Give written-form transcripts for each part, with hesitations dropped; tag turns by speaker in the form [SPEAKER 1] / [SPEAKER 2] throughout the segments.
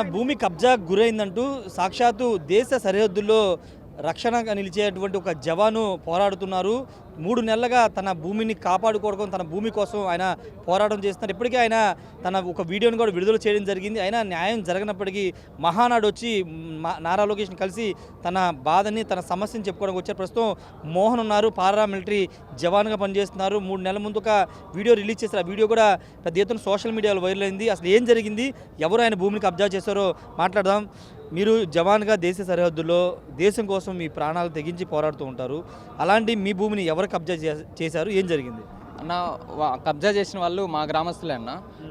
[SPEAKER 1] తన భూమి కబ్జాకు గురైందంటూ సాక్షాత్తు దేశ సరిహద్దుల్లో రక్షణగా నిలిచేటువంటి ఒక జవాను పోరాడుతున్నారు. 3 నెలలుగా తన భూమిని కాపాడుకోవడం, తన భూమి కోసం ఆయన పోరాటం చేస్తున్నారు. ఇప్పటికే ఆయన తన ఒక వీడియోని కూడా విడుదల చేయడం జరిగింది. అయినా న్యాయం జరగనప్పటికీ మహానాడు వచ్చి నారా లోకేష్ని కలిసి తన బాధని, తన సమస్యని చెప్పుకోవడానికి వచ్చారు. ప్రస్తుతం మోహన్ ఉన్నారు, పారామిలిటరీ జవాన్గా పనిచేస్తున్నారు. 3 నెలల ముందు ఒక వీడియో రిలీజ్ చేశారు. ఆ వీడియో కూడా పెద్ద ఎత్తున సోషల్ మీడియాలో వైరల్ అయింది. అసలు ఏం జరిగింది, ఎవరు ఆయన భూమిని కబ్జా చేశారో మాట్లాడదాం. మీరు జవాన్గా దేశ సరిహద్దుల్లో దేశం కోసం మీ ప్రాణాలు తెగించి పోరాడుతూ ఉంటారు. అలాంటి మీ భూమిని ఎవరు కబ్జా చేశారు, ఏం జరిగింది?
[SPEAKER 2] అన్న కబ్జా చేసిన వాళ్ళు మా గ్రామస్తులే అన్న.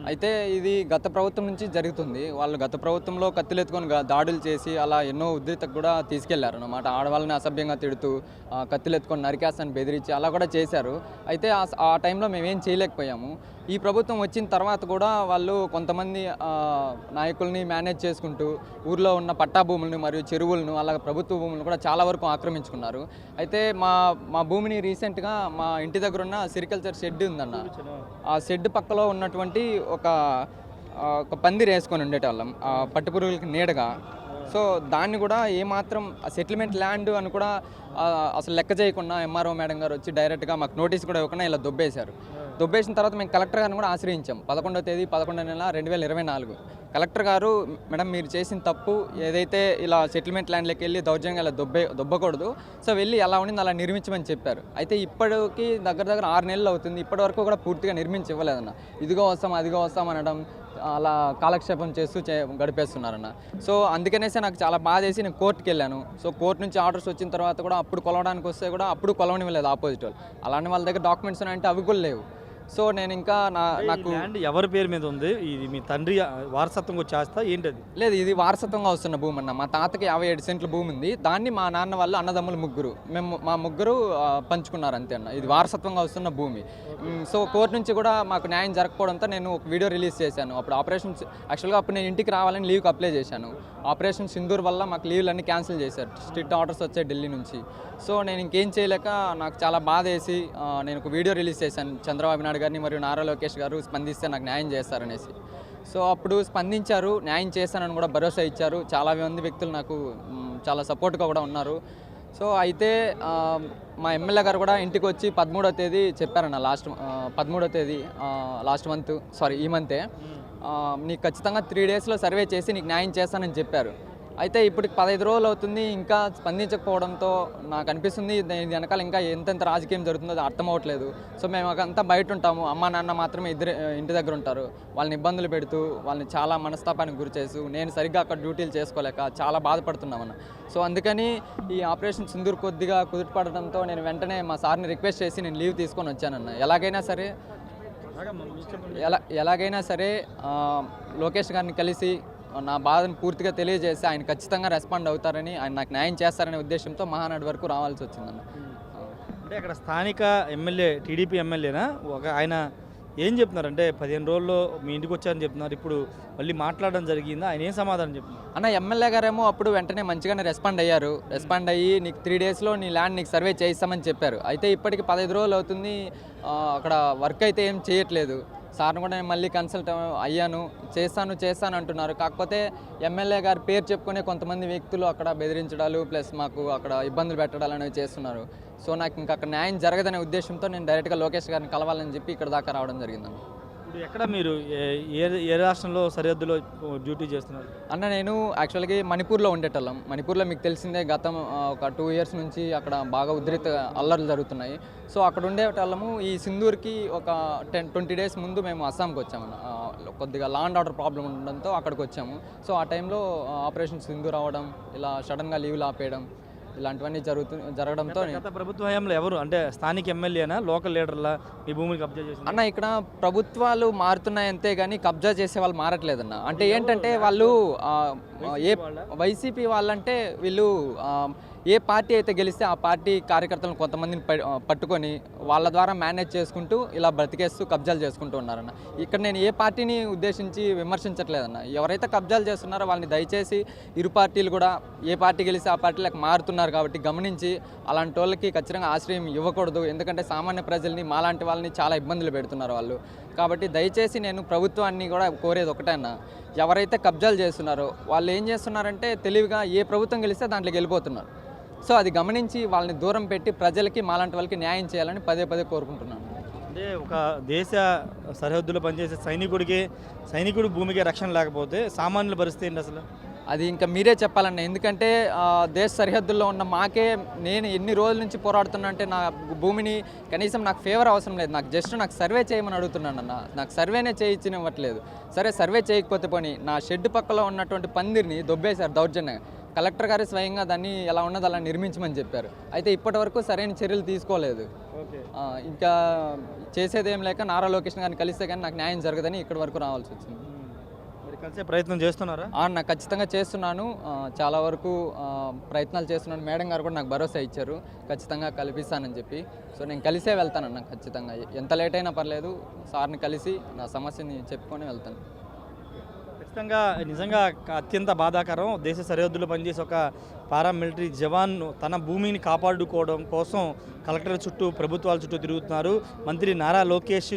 [SPEAKER 2] అయితే ఇది గత ప్రభుత్వం నుంచి జరుగుతుంది. వాళ్ళు గత ప్రభుత్వంలో కత్తులెత్తుకొని దాడులు చేసి అలా ఎన్నో ఉద్రిక్తకు కూడా తీసుకెళ్లారు అన్నమాట. ఆడవాళ్ళని అసభ్యంగా తిడుతూ కత్తులెత్తుకొని నరికేస్తాను బెదిరించి అలా కూడా చేశారు. అయితే ఆ టైంలో మేమేం చేయలేకపోయాము. ఈ ప్రభుత్వం వచ్చిన తర్వాత కూడా వాళ్ళు కొంతమంది నాయకుల్ని మేనేజ్ చేసుకుంటూ ఊర్లో ఉన్న పట్టా భూములను మరియు చెరువులను అలాగే ప్రభుత్వ భూములను కూడా చాలా వరకు ఆక్రమించుకున్నారు. అయితే మా భూమిని రీసెంట్గా మా ఇంటి దగ్గర ఉన్న సిరికల్చర్ షెడ్ ఉందన్న. ఆ షెడ్ పక్కలో ఉన్నటువంటి ఒక పందిరి వేసుకొని ఉండేటోళ్ళం పట్టుపురుగులకి నీడగా. సో దాన్ని కూడా ఏమాత్రం సెటిల్మెంట్ ల్యాండ్ అని కూడా అసలు లెక్క చేయకుండా ఎంఆర్ఓ మేడం గారు వచ్చి డైరెక్ట్గా మాకు నోటీస్ కూడా ఇవ్వకుండా ఇలా దొబ్బేశారు. దొబ్బేసిన తర్వాత మేము కలెక్టర్ గారిని కూడా ఆశ్రయించాం. 11వ తేదీ 11వ నెల 2024 కలెక్టర్ గారు, మేడం మీరు చేసిన తప్పు ఏదైతే ఇలా సెటిల్మెంట్ ల్యాండ్లోకి వెళ్ళి దౌర్జన్యంగా ఇలా దొబ్బకూడదు, సో వెళ్ళి ఎలా ఉండింది అలా నిర్మించమని చెప్పారు. అయితే ఇప్పటికి దగ్గర 6 నెలలు అవుతుంది, ఇప్పటి వరకు కూడా పూర్తిగా నిర్మించి ఇవ్వలేదన్న. ఇదిగో వస్తాం అదిగో వస్తాం అనడం, అలా కాలక్షేపం చేస్తూ గడిపేస్తున్నారన్న. సో అందుకనేసి నాకు చాలా బాధ వేసి నేను కోర్టుకి వెళ్ళాను. సో కోర్టు నుంచి ఆర్డర్స్ వచ్చిన తర్వాత కూడా అప్పుడు కొలవడానికి వస్తే కూడా అప్పుడు కొలవనివ్వలేదు ఆపోజిట్ వాళ్ళు. అలాంటి వాళ్ళ దగ్గర డాక్యుమెంట్స్ అంటే అవి కూడా లేవు. సో నేను ఇంకా నాకు
[SPEAKER 1] ఎవరి పేరు మీద ఉంది? ఇది మీ తండ్రి వారసత్వంగా వచ్చేస్తా ఏంటది?
[SPEAKER 2] లేదు, ఇది వారసత్వంగా వస్తున్న భూమి అన్న. మా తాతకి 57 సెంట్ల భూమి ఉంది. దాన్ని మా నాన్న వాళ్ళు అన్నదమ్ములు ముగ్గురు మా ముగ్గురు పంచుకున్నారు అంతే అన్న. ఇది వారసత్వంగా వస్తున్న భూమి. సో కోర్టు నుంచి కూడా మాకు న్యాయం జరగకపోవడంతో నేను ఒక వీడియో రిలీజ్ చేశాను. అప్పుడు యాక్చువల్గా అప్పుడు నేను ఇంటికి రావాలని లీవ్కి అప్లై చేశాను. ఆపరేషన్ సింధూర్ వల్ల మాకు లీవ్లు అన్నీ క్యాన్సిల్ చేశారు. స్ట్రిక్ట్ ఆర్డర్స్ వచ్చాయి ఢిల్లీ నుంచి. సో నేను ఇంకేం చేయలేక నాకు చాలా బాధ వేసి నేను ఒక వీడియో రిలీజ్ చేశాను. చంద్రబాబు నాయుడు గారిని మరియు నారా లోకేష్ గారు స్పందిస్తే నాకు న్యాయం చేస్తారనేసి. సో అప్పుడు స్పందించారు, న్యాయం చేస్తానని కూడా భరోసా ఇచ్చారు. చాలా మంది వ్యక్తులు నాకు చాలా సపోర్ట్గా కూడా ఉన్నారు. సో అయితే మా ఎమ్మెల్యే గారు కూడా ఇంటికి వచ్చి 13వ తేదీ చెప్పారన్న. 13వ తేదీ ఈ మంతే నీకు ఖచ్చితంగా 3 డేస్లో సర్వే చేసి నీకు న్యాయం చేస్తానని చెప్పారు. అయితే ఇప్పటికి 15 రోజులు అవుతుంది, ఇంకా స్పందించకపోవడంతో నాకు అనిపిస్తుంది దీని వెనకాల ఇంకా ఎంతెంత రాజకీయం జరుగుతుందో అది అర్థం అవ్వట్లేదు. సో మేము అంతా బయట ఉంటాము, అమ్మ నాన్న మాత్రమే ఇద్దరు ఇంటి దగ్గర ఉంటారు. వాళ్ళని ఇబ్బందులు పెడుతూ వాళ్ళని చాలా మనస్తాపానికి గురి చేస్తూ నేను సరిగ్గా అక్కడ డ్యూటీలు చేసుకోలేక చాలా బాధపడుతున్నామన్న. సో అందుకని ఈ ఆపరేషన్ సింధూర్ కొద్దిగా కుదుటపడడంతో నేను వెంటనే మా సార్ని రిక్వెస్ట్ చేసి నేను లీవ్ తీసుకొని వచ్చానన్న. ఎలాగైనా సరే లోకేష్ గారిని కలిసి నా బాధను పూర్తిగా తెలియజేసి ఆయన ఖచ్చితంగా రెస్పాండ్ అవుతారని, ఆయన నాకు న్యాయం చేస్తారనే ఉద్దేశంతో మహానాడు వరకు రావాల్సి వచ్చిందన్న.
[SPEAKER 1] అంటే అక్కడ స్థానిక ఎమ్మెల్యే, టీడీపీ ఎమ్మెల్యేనా ఆయన ఏం చెప్తున్నారంటే 15 రోజుల్లో మీ ఇంటికి వచ్చారని చెప్తున్నారు. ఇప్పుడు మళ్ళీ మాట్లాడడం జరిగిందా, ఆయన ఏం సమాధానం చెప్తున్నారు?
[SPEAKER 2] అన్న ఎమ్మెల్యే గారేమో అప్పుడు వెంటనే మంచిగానే రెస్పాండ్ అయ్యి నీకు 3 డేస్లో నీ ల్యాండ్ నీకు సర్వే చేయిస్తామని చెప్పారు. అయితే ఇప్పటికి 15 రోజులు అవుతుంది, అక్కడ వర్క్ అయితే ఏం చేయట్లేదు. సార్ని కూడా నేను మళ్ళీ కన్సల్ట్ అయ్యాను, చేస్తాను అంటున్నారు. కాకపోతే ఎమ్మెల్యే గారి పేరు చెప్పుకునే కొంతమంది వ్యక్తులు అక్కడ బెదిరించడాలు ప్లస్ మాకు అక్కడ ఇబ్బందులు పెట్టడాలు అనేవి చేస్తున్నారు. సో నాకు ఇంకా అక్కడ న్యాయం జరగదనే ఉద్దేశంతో నేను డైరెక్ట్గా లోకేష్ గారిని కలవాలని చెప్పి ఇక్కడ దాకా రావడం జరిగిందండి.
[SPEAKER 1] ఇప్పుడు ఎక్కడ మీరు ఏ రాష్ట్రంలో సరిహద్దులో డ్యూటీ చేస్తున్నారు?
[SPEAKER 2] అన్న నేను యాక్చువల్గా మణిపూర్లో ఉండేటోళ్ళం. మణిపూర్లో మీకు తెలిసిందే గతం ఒక 2 ఇయర్స్ నుంచి అక్కడ బాగా ఉద్రిక్త అల్లర్లు జరుగుతున్నాయి. సో అక్కడ ఉండేటోళ్ళము. ఈ సింధూర్కి ఒక 20 డేస్ ముందు మేము అస్సాంకి వచ్చామన్న. కొద్దిగా లా అండ్ ఆర్డర్ ప్రాబ్లం ఉండడంతో అక్కడికి వచ్చాము. సో ఆ టైంలో ఆపరేషన్ సింధూర్ అవ్వడం, ఇలా సడన్గా లీవ్లు ఆపేయడం ఇలాంటివన్నీ జరగడంతో
[SPEAKER 1] గత ప్రభుత్వ హయాంలో ఎవరు అంటే స్థానిక ఎమ్మెల్యేనా, లోకల్ లీడర్లా మీ భూమిని కబ్జా చేసి?
[SPEAKER 2] అన్న ఇక్కడ ప్రభుత్వాలు మారుతున్నాయి అంతే కానీ కబ్జా చేసే వాళ్ళు మారట్లేదన్న. అంటే ఏంటంటే వాళ్ళు వైసీపీ వాళ్ళంటే వీళ్ళు ఏ పార్టీ అయితే గెలిస్తే ఆ పార్టీ కార్యకర్తలను కొంతమందిని పట్టుకొని వాళ్ళ ద్వారా మేనేజ్ చేసుకుంటూ ఇలా బ్రతికేస్తూ కబ్జాలు చేసుకుంటూ ఉన్నారన్న. ఇక్కడ నేను ఏ పార్టీని ఉద్దేశించి విమర్శించట్లేదన్న. ఎవరైతే కబ్జాలు చేస్తున్నారో వాళ్ళని దయచేసి ఇరు పార్టీలు కూడా ఏ పార్టీ గెలిస్తే ఆ పార్టీలకు మారుతున్నారు కాబట్టి గమనించి అలాంటి వాళ్ళకి ఖచ్చితంగా ఆశ్రయం ఇవ్వకూడదు. ఎందుకంటే సామాన్య ప్రజల్ని మాలాంటి వాళ్ళని చాలా ఇబ్బందులు పెడుతున్నారు వాళ్ళు. కాబట్టి దయచేసి నేను ప్రభుత్వాన్ని కూడా కోరేది ఒకటే అన్న, ఎవరైతే కబ్జాలు చేస్తున్నారో వాళ్ళు ఏం చేస్తున్నారంటే తెలివిగా ఏ ప్రభుత్వం గెలిస్తే దాంట్లోకి వెళ్ళిపోతున్నారు. సో అది గమనించి వాళ్ళని దూరం పెట్టి ప్రజలకి మాలాంటి వాళ్ళకి న్యాయం చేయాలని పదే పదే కోరుకుంటున్నాను.
[SPEAKER 1] అంటే ఒక దేశ సరిహద్దులో పనిచేసే సైనికుడి భూమికి రక్షణ లేకపోతే సామాన్యుల పరిస్థితి ఏంటి అసలు?
[SPEAKER 2] అది ఇంకా మీరే చెప్పాలన్న. ఎందుకంటే దేశ సరిహద్దుల్లో ఉన్న మాకే నేను ఎన్ని రోజుల నుంచి పోరాడుతున్నా అంటే నా భూమిని కనీసం నాకు ఫేవర్ అవసరం లేదు, నాకు జస్ట్ నాకు సర్వే చేయమని అడుగుతున్నాను అన్న. నాకు సర్వేనే చేయించనివ్వట్లేదు. సరే సర్వే చేయకపోతే పోనీ, నా షెడ్ పక్కలో ఉన్నటువంటి పందిరిని దొబ్బేశారు దౌర్జన్యంగా. కలెక్టర్ గారు స్వయంగా దాన్ని ఎలా ఉన్నది అలా నిర్మించమని చెప్పారు. అయితే ఇప్పటి వరకు సరైన చర్యలు తీసుకోలేదు. ఇంకా చేసేదేం లేక నారా లోకేష్ గారిని కలిస్తే కానీ నాకు న్యాయం జరగదని ఇక్కడి వరకు రావాల్సి వచ్చింది.
[SPEAKER 1] కలిసే ప్రయత్నం చేస్తున్నారా?
[SPEAKER 2] నాకు ఖచ్చితంగా చేస్తున్నాను. చాలా వరకు ప్రయత్నాలు చేస్తున్నాను. మేడం గారు కూడా నాకు భరోసా ఇచ్చారు ఖచ్చితంగా కల్పిస్తానని చెప్పి. సో నేను కలిసే వెళ్తానన్న ఖచ్చితంగా. ఎంత లేట్ అయినా పర్లేదు, సార్ని కలిసి నా సమస్యని చెప్పుకొని వెళ్తాను.
[SPEAKER 1] ఖచ్చితంగా నిజంగా అత్యంత బాధాకరం. దేశ సరిహద్దులో పనిచేసే ఒక పారామిలిటరీ జవాన్ తన భూమిని కాపాడుకోవడం కోసం కలెక్టర్ చుట్టూ ప్రభుత్వాల చుట్టూ తిరుగుతున్నారు. మంత్రి నారా లోకేష్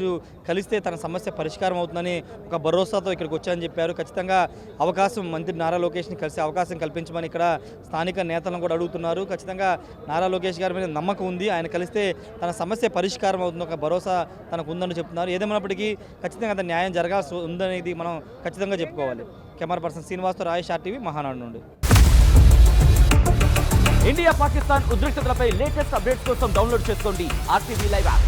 [SPEAKER 1] కలిస్తే తన సమస్య పరిష్కారం అవుతుందని ఒక భరోసాతో ఇక్కడికి వచ్చాయని చెప్పారు. ఖచ్చితంగా అవకాశం మంత్రి నారా లోకేష్ని కలిసే అవకాశం కల్పించమని ఇక్కడ స్థానిక నేతలను కూడా అడుగుతున్నారు. ఖచ్చితంగా నారా లోకేష్ గారి మీద నమ్మకం ఉంది. ఆయన కలిస్తే తన సమస్య పరిష్కారం అవుతుంది, ఒక భరోసా తనకు ఉందని చెప్తున్నారు. ఏదేమైనప్పటికీ ఖచ్చితంగా అతను న్యాయం జరగాల్సి ఉందనేది మనం ఖచ్చితంగా చెప్పుకోవాలి. Camera person శ్రీనివాస్తో Rayesh RTV Mahanadu నుండి.
[SPEAKER 3] ఇండియా పాకిస్తాన్ ఉద్రిక్తతలపై లేటెస్ట్ అప్డేట్స్ కోసం డౌన్లోడ్ చేసుకోండి RTV లైవ్ యాప్.